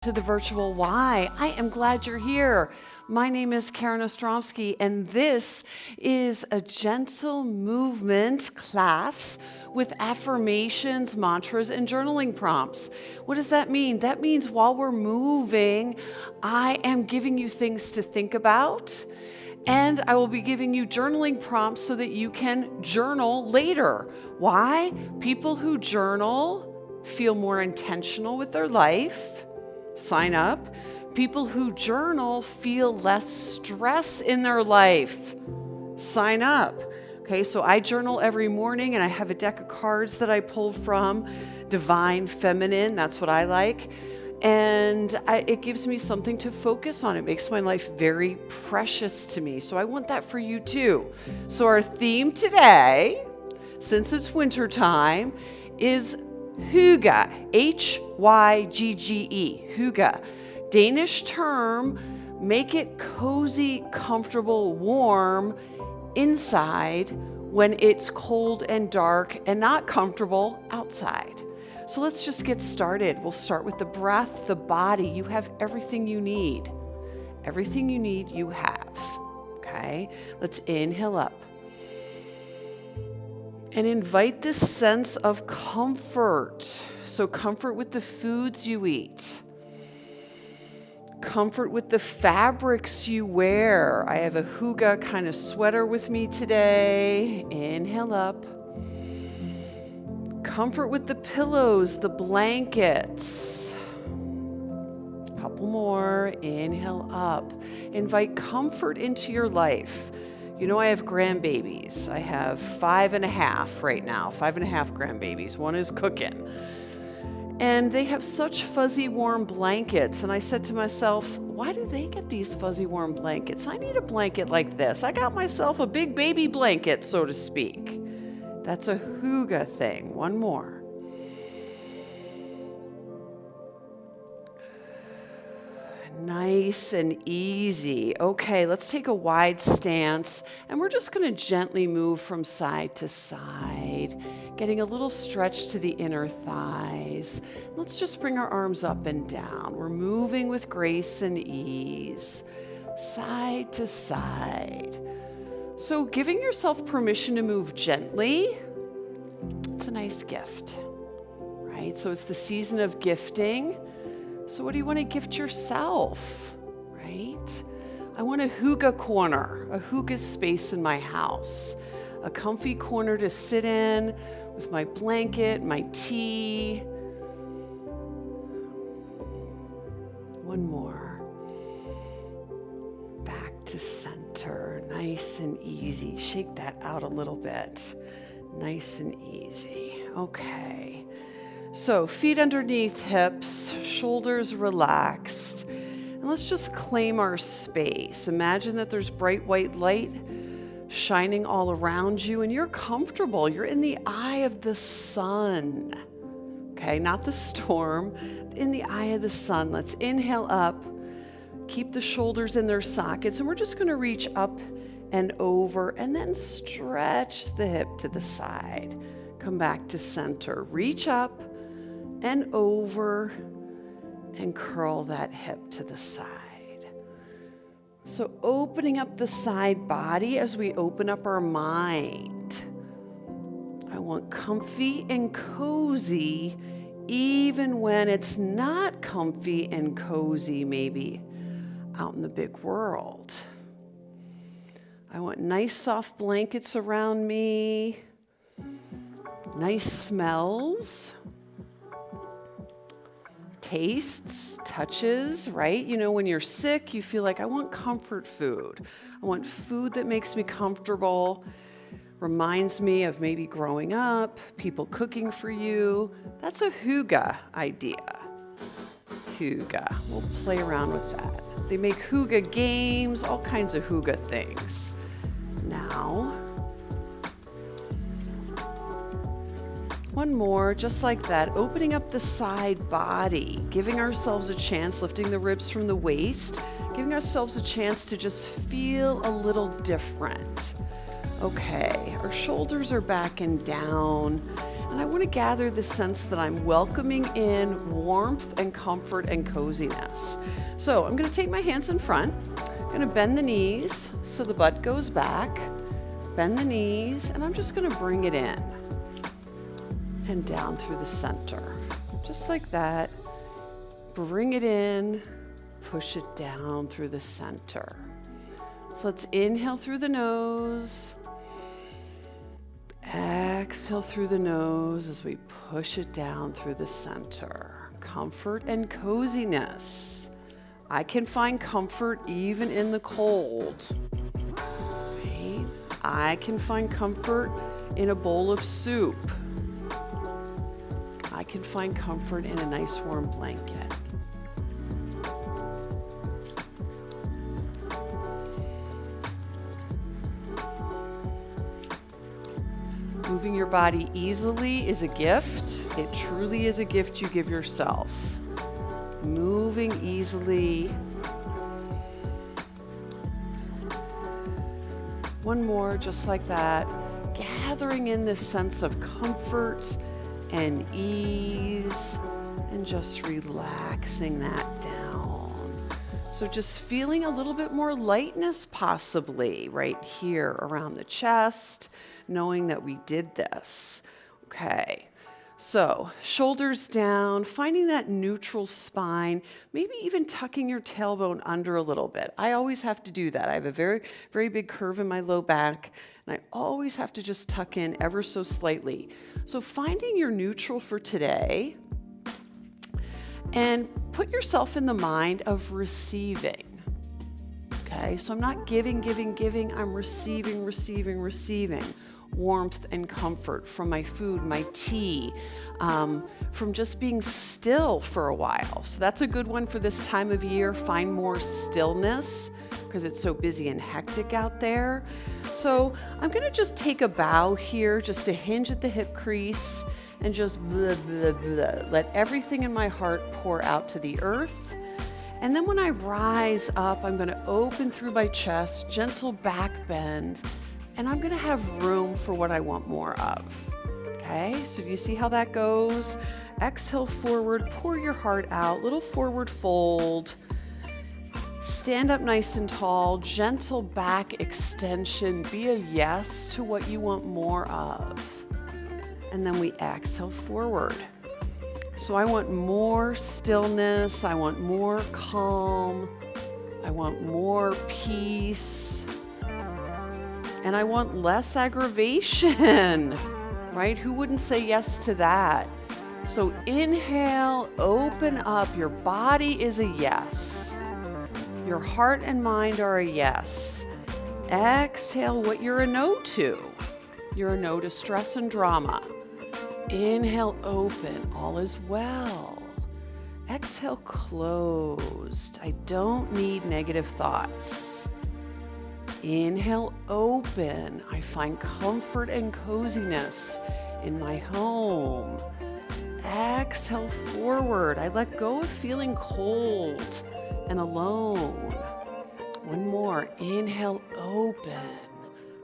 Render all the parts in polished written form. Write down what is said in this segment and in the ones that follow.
To the virtual Y. I am glad you're here. My name is Karen Ostromsky, and this is a gentle movement class with affirmations, mantras, and journaling prompts. What does that mean? That means while we're moving, I am giving you things to think about, and I will be giving you journaling prompts so that you can journal later. Why? People who journal feel more intentional with their life. Sign up. People who journal feel less stress in their life. Sign up. Okay, so I journal every morning and I have a deck of cards that I pull from. Divine Feminine, that's what I like. And it gives me something to focus on. It makes my life very precious to me. So I want that for you too. So our theme today, since it's winter time, is hygge, H-Y-G-G-E, hygge. Danish term, make it cozy, comfortable, warm inside when it's cold and dark and not comfortable outside. So let's just get started. We'll start with the breath, the body. You have everything you need. Everything you need, you have. Okay? Let's inhale up. And invite this sense of comfort. So comfort with the foods you eat. Comfort with the fabrics you wear. I have a hygge kind of sweater with me today. Inhale up. Comfort with the pillows, the blankets. Couple more. Inhale up. Invite comfort into your life. You know, I have grandbabies. I have 5.5 right now, 5.5 grandbabies. One is cooking. And they have such fuzzy, warm blankets. And I said to myself, why do they get these fuzzy, warm blankets? I need a blanket like this. I got myself a big baby blanket, so to speak. That's a hygge thing. One more. Nice and easy. Okay, let's take a wide stance, and we're just going to gently move from side to side, getting a little stretch to the inner thighs. Let's just bring our arms up and down. We're moving with grace and ease, side to side. So giving yourself permission to move gently, it's a nice gift, right? So it's the season of gifting. So what do you want to gift yourself, right? I want a hygge corner, a hygge space in my house, a comfy corner to sit in with my blanket, my tea. One more. Back to center, nice and easy. Shake that out a little bit. Nice and easy. Okay. So feet underneath hips, shoulders relaxed. And let's just claim our space. Imagine that there's bright white light shining all around you and you're comfortable. You're in the eye of the sun. Okay, not the storm, in the eye of the sun. Let's inhale up, keep the shoulders in their sockets, and we're just gonna reach up and over and then stretch the hip to the side. Come back to center, reach up and over and curl that hip to the side. So opening up the side body as we open up our mind. I want comfy and cozy even when it's not comfy and cozy maybe out in the big world. I want nice soft blankets around me, nice smells. Tastes, touches, right? You know, when you're sick, you feel like, I want comfort food. I want food that makes me comfortable, reminds me of maybe growing up, people cooking for you. That's a hygge idea. Hygge. We'll play around with that. They make hygge games, all kinds of hygge things. Now, one more, just like that, opening up the side body, giving ourselves a chance, lifting the ribs from the waist, giving ourselves a chance to just feel a little different. Okay, our shoulders are back and down, and I want to gather the sense that I'm welcoming in warmth and comfort and coziness. So I'm going to take my hands in front. I'm going to bend the knees so the butt goes back. Bend the knees, and I'm just going to bring it in and down through the center. Just like that. Bring it in, push it down through the center. So let's inhale through the nose. Exhale through the nose as we push it down through the center. Comfort and coziness. I can find comfort even in the cold. Right? I can find comfort in a bowl of soup. I can find comfort in a nice warm blanket. Moving your body easily is a gift. It truly is a gift you give yourself. Moving easily. One more, just like that. Gathering in this sense of comfort and ease, and just relaxing that down. So just feeling a little bit more lightness possibly right here around the chest, knowing that we did this. Okay, so shoulders down, finding that neutral spine, maybe even tucking your tailbone under a little bit. I always have to do that. I have a very, very big curve in my low back, and I always have to just tuck in ever so slightly. So finding your neutral for today, and put yourself in the mind of receiving. Okay, so I'm not giving, I'm receiving. Warmth and comfort from my food, my tea, from just being still for a while. So that's a good one for this time of year. Find more stillness because it's so busy and hectic out there. So I'm going to just take a bow here, just to hinge at the hip crease and just blah, blah, blah. Let everything in my heart pour out to the earth. And then when I rise up, I'm going to open through my chest, gentle back bend, and I'm going to have room for what I want more of. Okay, so you see how that goes? Exhale forward, pour your heart out, little forward fold. Stand up nice and tall, gentle back extension. Be a yes to what you want more of. And then we exhale forward. So I want more stillness, I want more calm, I want more peace. And I want less aggravation, right? Who wouldn't say yes to that? So inhale, open up. Your body is a yes. Your heart and mind are a yes. Exhale what you're a no to. You're a no to stress and drama. Inhale, open. All is well. Exhale, closed. I don't need negative thoughts. Inhale, open. I find comfort and coziness in my home. Exhale, forward. I let go of feeling cold and alone. One more. Inhale, open.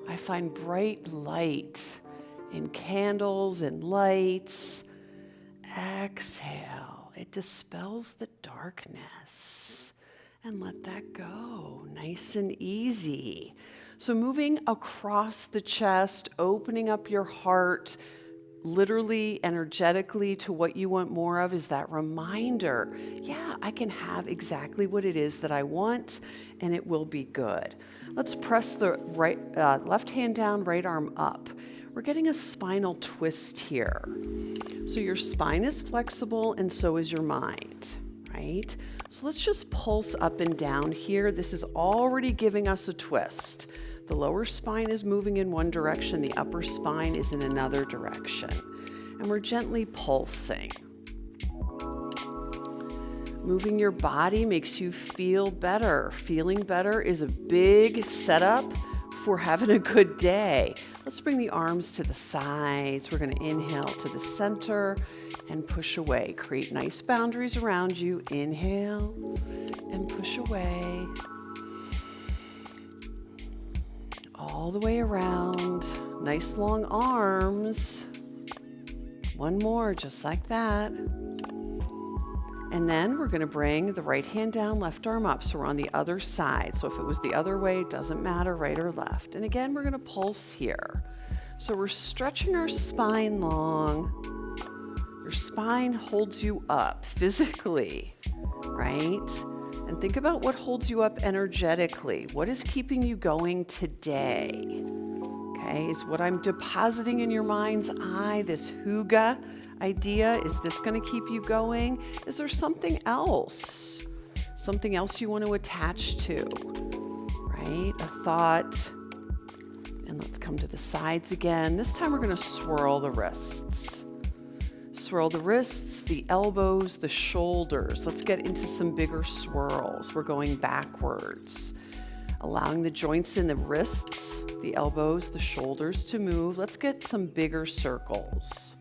I find bright light in candles and lights. Exhale. It dispels the darkness. And let that go, nice and easy. So moving across the chest, opening up your heart, literally, energetically to what you want more of is that reminder, yeah, I can have exactly what it is that I want, and it will be good. Let's press the left hand down, right arm up. We're getting a spinal twist here. So your spine is flexible, and so is your mind, right? So let's just pulse up and down here. This is already giving us a twist. The lower spine is moving in one direction, the upper spine is in another direction. And we're gently pulsing. Moving your body makes you feel better. Feeling better is a big setup for having a good day. Let's bring the arms to the sides. We're going to inhale to the center and push away. Create nice boundaries around you. Inhale and push away. all the way around. Nice long arms. One more, just like that. And then we're going to bring the right hand down, left arm up. So we're on the other side. So if it was the other way, it doesn't matter, right or left. And again, we're going to pulse here. So we're stretching our spine long. Your spine holds you up physically, right? And think about what holds you up energetically. What is keeping you going today? Okay, is what I'm depositing in your mind's eye, this hygge idea, is this going to keep you going? Is there something else? Something else you want to attach to, right? A thought. And let's come to the sides again. This time we're going to swirl the wrists. Swirl the wrists, the elbows, the shoulders. Let's get into some bigger swirls. We're going backwards, allowing the joints in the wrists, the elbows, the shoulders to move. Let's get some bigger circles.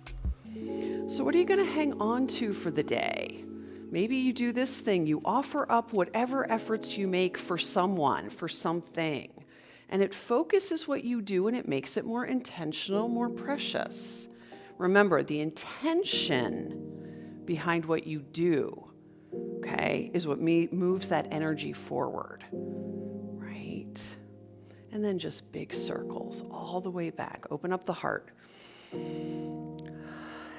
So what are you going to hang on to for the day? Maybe you do this thing. You offer up whatever efforts you make for someone, for something. And it focuses what you do and it makes it more intentional, more precious. Remember, the intention behind what you do, okay, is what moves that energy forward, right? And then just big circles all the way back. Open up the heart.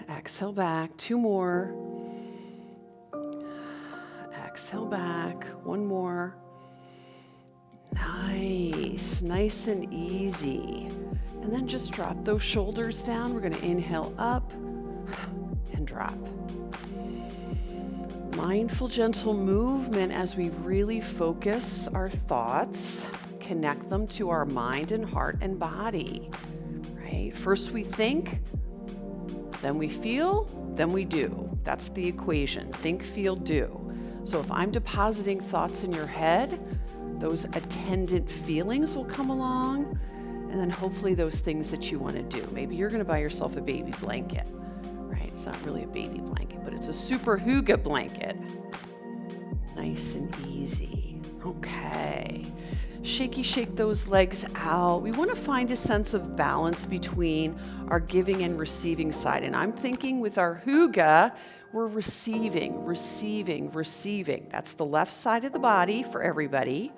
Exhale back. 2 more. Exhale back. 1 more. Nice. Nice and easy. And then just drop those shoulders down. We're going to inhale up and drop. Mindful, gentle movement as we really focus our thoughts, connect them to our mind and heart and body, right? First we think, then we feel, then we do. That's the equation. Think, feel, do. So if I'm depositing thoughts in your head, those attendant feelings will come along. And then hopefully those things that you want to do. Maybe you're going to buy yourself a baby blanket, right? It's not really a baby blanket, but it's a super hygge blanket. Nice and easy. Okay. Shaky, shake those legs out. We want to find a sense of balance between our giving and receiving side. And I'm thinking with our hygge, we're receiving, receiving, receiving. That's the left side of the body for everybody.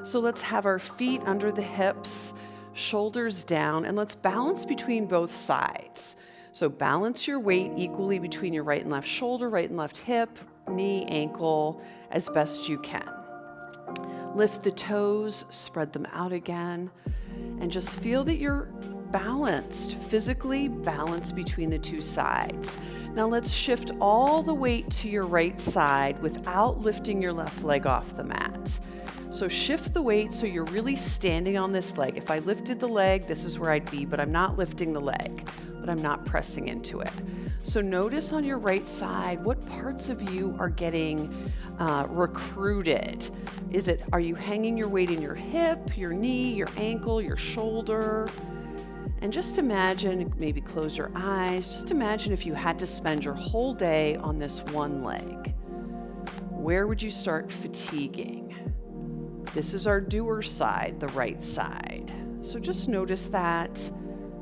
So let's have our feet under the hips, shoulders down, and let's balance between both sides. So balance your weight equally between your right and left shoulder, right and left hip, knee, ankle, as best you can. Lift the toes, spread them out again, and just feel that you're balanced, physically balanced between the two sides. Now let's shift all the weight to your right side without lifting your left leg off the mat. So shift the weight so you're really standing on this leg. If I lifted the leg, this is where I'd be, but I'm not lifting the leg, but I'm not pressing into it. So notice on your right side, what parts of you are getting recruited? Are you hanging your weight in your hip, your knee, your ankle, your shoulder? And just imagine, maybe close your eyes, just imagine if you had to spend your whole day on this one leg. Where would you start fatiguing? This is our doer side, the right side. So just notice that.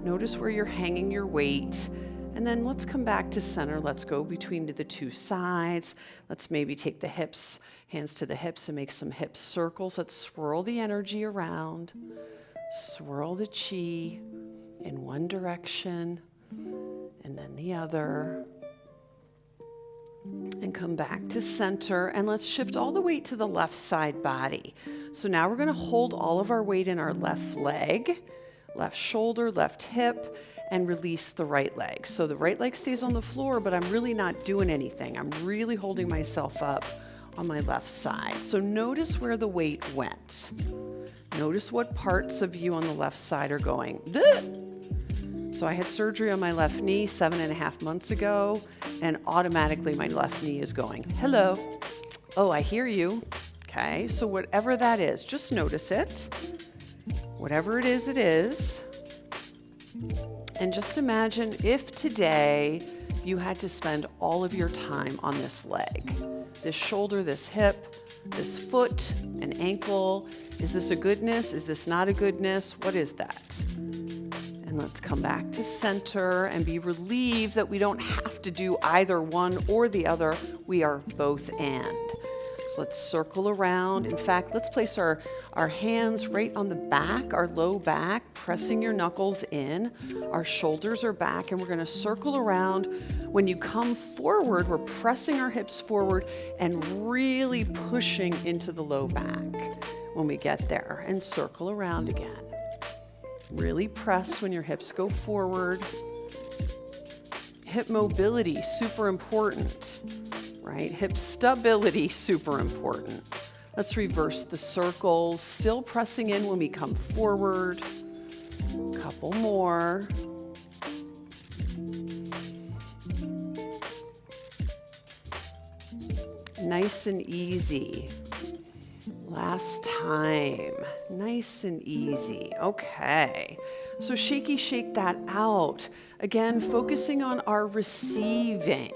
Notice where you're hanging your weight. And then let's come back to center. Let's go between the two sides. Let's maybe take the hips, hands to the hips, and make some hip circles. Let's swirl the energy around. Swirl the chi in one direction and then the other. And come back to center, and let's shift all the weight to the left side body. So now we're going to hold all of our weight in our left leg, left shoulder, left hip, and release the right leg. So the right leg stays on the floor, but I'm really not doing anything. I'm really holding myself up on my left side. So notice where the weight went. Notice what parts of you on the left side are going. Duh! So I had surgery on my left knee 7.5 months ago, and automatically my left knee is going, hello. Oh, I hear you. Okay, so whatever that is, just notice it. Whatever it is, it is. And just imagine if today you had to spend all of your time on this leg, this shoulder, this hip, This foot, an ankle. Is this a goodness? Is this not a goodness? What is that? And let's come back to center and be relieved that we don't have to do either one or the other. We are both and. So let's circle around. In fact, let's place our hands right on the back, our low back, pressing your knuckles in. Our shoulders are back, and we're going to circle around. When you come forward, we're pressing our hips forward and really pushing into the low back when we get there, and circle around again. Really press when your hips go forward. Hip mobility, super important, right? Hip stability, super important. Let's reverse the circles, still pressing in when we come forward. Couple more. Nice and easy. Last time. Nice and easy. Okay. So shaky, shake that out. Again, focusing on our receiving.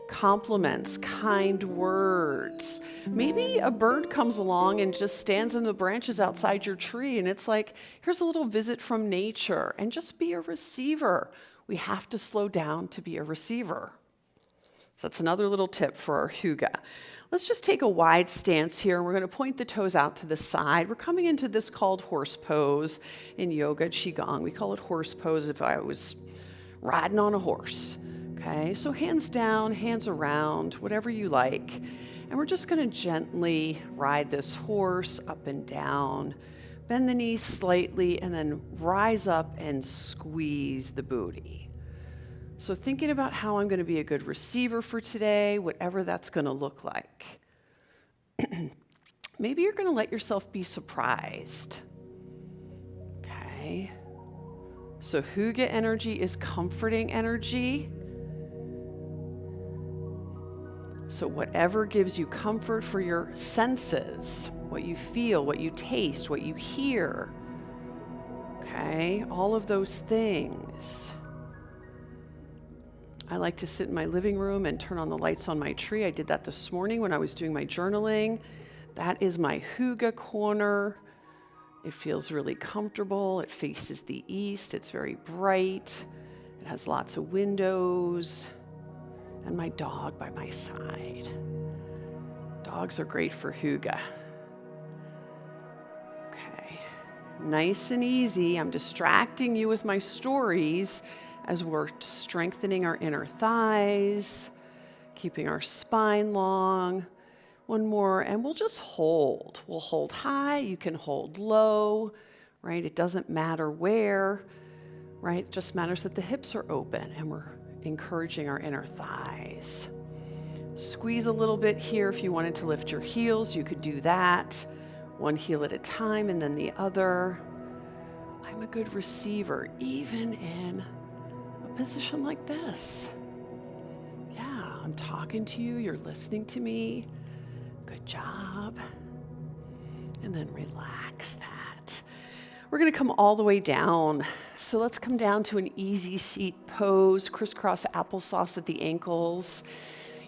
Compliments, kind words. Maybe a bird comes along and just stands in the branches outside your tree, and it's like, here's a little visit from nature, and just be a receiver. We have to slow down to be a receiver. So that's another little tip for our hygge. Let's just take a wide stance here. We're going to point the toes out to the side. We're coming into this called horse pose in yoga, qigong. We call it horse pose if I was riding on a horse. Okay, so hands down, hands around, whatever you like. And we're just going to gently ride this horse up and down. Bend the knees slightly and then rise up and squeeze the booty. So thinking about how I'm going to be a good receiver for today, whatever that's going to look like. Maybe you're going to let yourself be surprised. Okay. So hygge energy is comforting energy. So whatever gives you comfort for your senses, what you feel, what you taste, what you hear. Okay, all of those things. I like to sit in my living room and turn on the lights on my tree. I did that this morning when I was doing my journaling. That is my hygge corner. It feels really comfortable. It faces the east. It's very bright. It has lots of windows. And my dog by my side. Dogs are great for hygge. Okay, nice and easy. I'm distracting you with my stories as we're strengthening our inner thighs, keeping our spine long. One more, and we'll just hold. We'll hold high, you can hold low, right? It doesn't matter where, right? It just matters that the hips are open and we're encouraging our inner thighs. Squeeze a little bit here. If you wanted to lift your heels, you could do that. One heel at a time and then the other. I'm a good receiver, even in a position like this. Yeah, I'm talking to you, you're listening to me. Good job. And then relax that. We're going to come all the way down. So let's come down to an easy seat pose, crisscross applesauce at the ankles.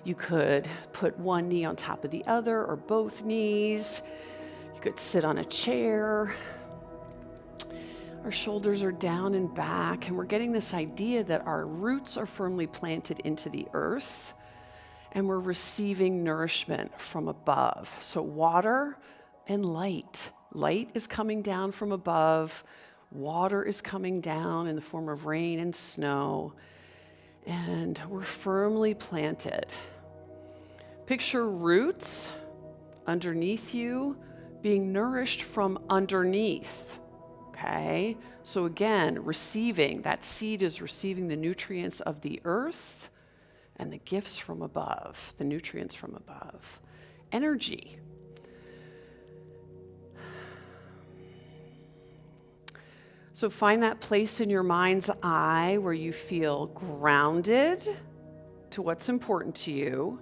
You could put one knee on top of the other or both knees. You could sit on a chair. Our shoulders are down and back, and we're getting this idea that our roots are firmly planted into the earth, and we're receiving nourishment from above. So water and light. Light is coming down from above. Water is coming down in the form of rain and snow, and we're firmly planted. Picture roots underneath you being nourished from underneath. Okay, so again, receiving, that seed is receiving the nutrients of the earth and the gifts from above, the nutrients from above. Energy. So find that place in your mind's eye where you feel grounded to what's important to you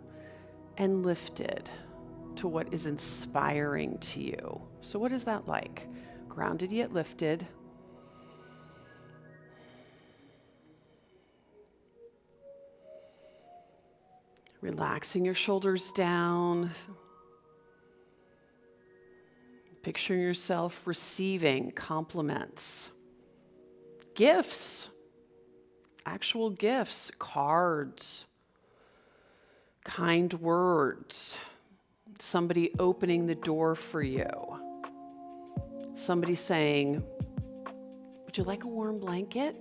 and lifted to what is inspiring to you. So what is that like? Grounded yet lifted. Relaxing your shoulders down. Picturing yourself receiving compliments, gifts, actual gifts, cards, kind words, somebody opening the door for you, somebody saying, would you like a warm blanket?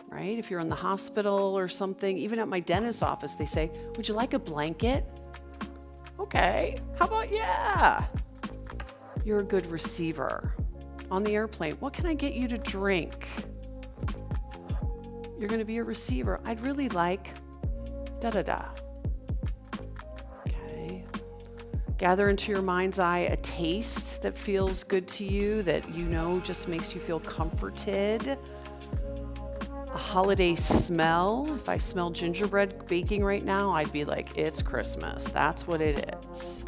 Right? If you're in the hospital or something, even at my dentist's office, they say, would you like a blanket? Okay, how about yeah? You're a good receiver. On the airplane, what can I get you to drink? You're going to be a receiver. I'd really like da-da-da. Okay. Gather into your mind's eye a taste that feels good to you, that you know just makes you feel comforted. A holiday smell. If I smell gingerbread baking right now, I'd be like, it's Christmas. That's what it is.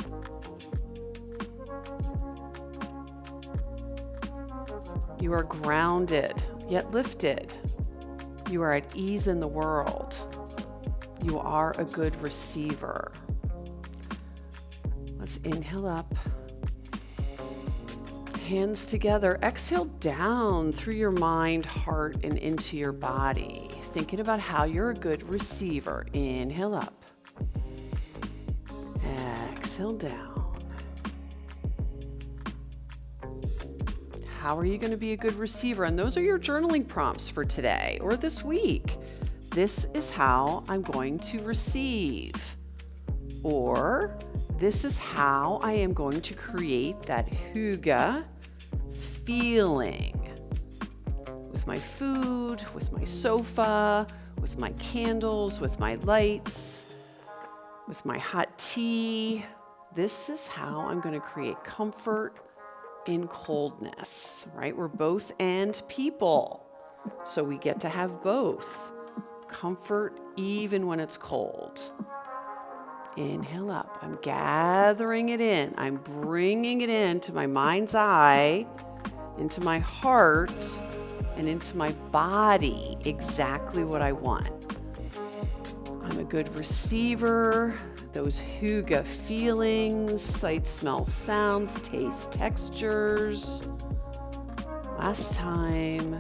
You are grounded, yet lifted. You are at ease in the world. You are a good receiver. Let's inhale up. Hands together. Exhale down through your mind, heart, and into your body. Thinking about how you're a good receiver. Inhale up. Exhale down. How are you going to be a good receiver? And those are your journaling prompts for today or this week. This is how I'm going to receive. Or this is how I am going to create that hygge feeling with my food, with my sofa, with my candles, with my lights, with my hot tea. This is how I'm going to create comfort in coldness, right? We're both and people, so we get to have both. Comfort even when it's cold. Inhale up. I'm gathering it in. I'm bringing it into my mind's eye, into my heart, and into my body, exactly what I want. I'm a good receiver. Those hygge feelings, sight, smell, sounds, taste, textures. Last time.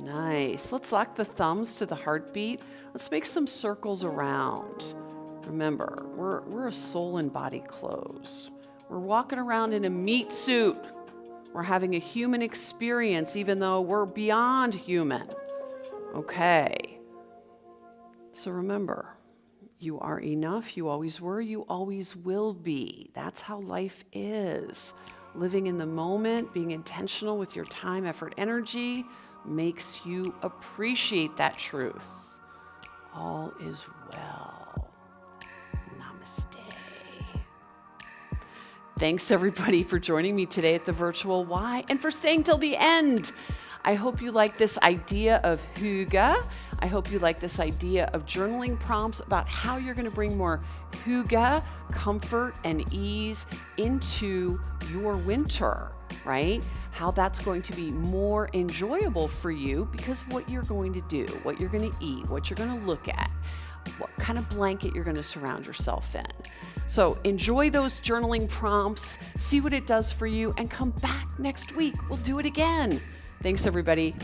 Nice. Let's lock the thumbs to the heartbeat. Let's make some circles around. Remember, we're a soul and body clothes. We're walking around in a meat suit. We're having a human experience, even though we're beyond human. Okay. So remember, you are enough. You always were. You always will be. That's how life is. Living in the moment, being intentional with your time, effort, energy makes you appreciate that truth. All is well. Namaste. Thanks everybody for joining me today at the Virtual Y and for staying till the end. I hope you like this idea of hygge. I hope you like this idea of journaling prompts about how you're going to bring more hygge, comfort, and ease into your winter, right? How that's going to be more enjoyable for you because of what you're going to do, what you're going to eat, what you're going to look at, what kind of blanket you're going to surround yourself in. So enjoy those journaling prompts, see what it does for you, and come back next week. We'll do it again. Thanks, everybody.